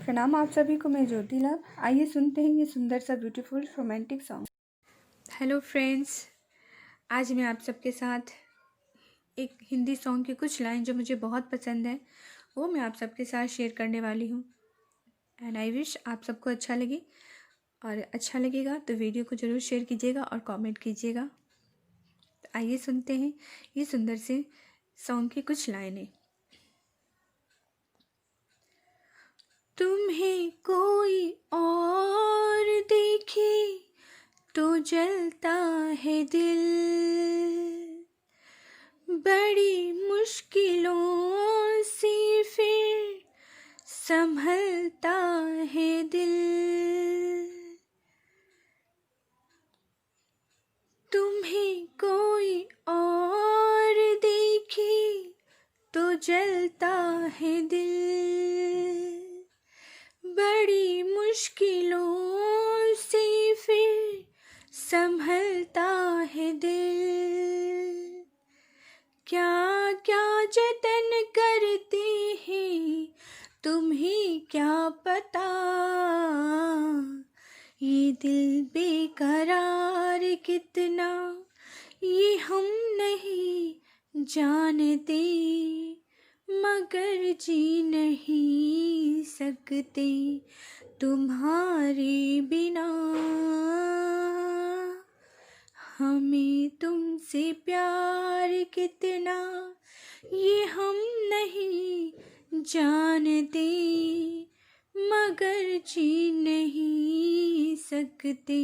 प्रणाम आप सभी को, मैं ज्योति लाल। आइए सुनते हैं ये सुंदर सा beautiful romantic song. Hello friends, आज मैं आप सबके साथ एक हिंदी सॉन्ग की कुछ लाइन जो मुझे बहुत पसंद है वो मैं आप सबके साथ शेयर करने वाली हूँ। एंड आई विश आप सबको अच्छा लगे, और अच्छा लगेगा तो वीडियो को ज़रूर शेयर कीजिएगा और कमेंट कीजिएगा। तो आइए सुनते हैं ये सुंदर से सॉन्ग की कुछ लाइनें। तुम्हें कोई और देखे तो जलता है दिल, बड़ी मुश्किलों से फिर संभलता है दिल। तुम्हें कोई और देखे तो जलता है दिल, बड़ी मुश्किलों से फिर संभलता है दिल। क्या क्या जतन करते हैं तुम्हें क्या पता, ये दिल बेकरार कितना ये हम नहीं जानते, मगर जी नहीं सकते तुम्हारे बिना। हमें तुमसे प्यार कितना ये हम नहीं जानते, मगर जी नहीं सकते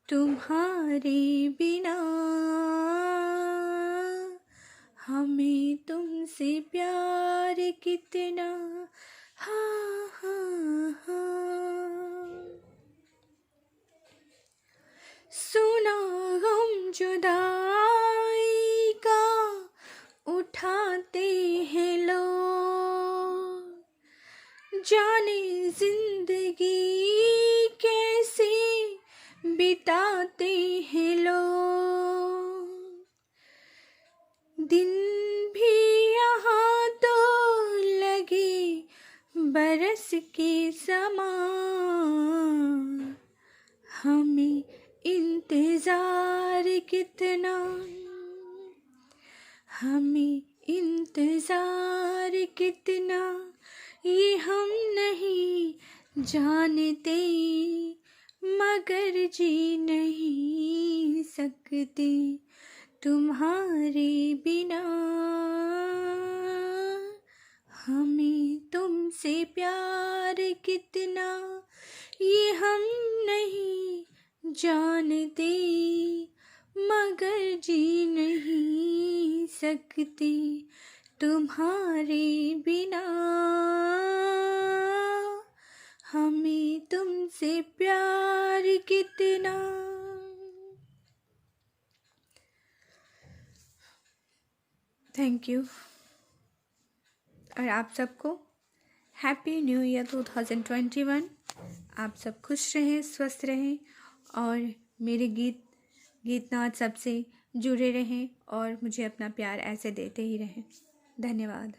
तुम्हारे बिना। हमें तुमसे प्यार कितना, हाँ हाँ हाँ। सुना गम जुदाई का उठाते हैं लोग, जाने जिंदगी कैसे बिताते हैं लोग। दिन भी यहाँ तो लगे बरस के समान, हमें इंतज़ार कितना, हमें इंतज़ार कितना ये हम नहीं जानते, मगर जी नहीं सकते तुम्हारे बिना। हमें तुमसे प्यार कितना ये हम नहीं जानते, मगर जी नहीं सकते तुम्हारे बिना। हमें तुमसे प्यार कितना। Thank you. और आप सबको हैप्पी न्यू ईयर 2021। आप सब खुश रहें, स्वस्थ रहें, और मेरे गीत नाच सबसे जुड़े रहें और मुझे अपना प्यार ऐसे देते ही रहें। धन्यवाद।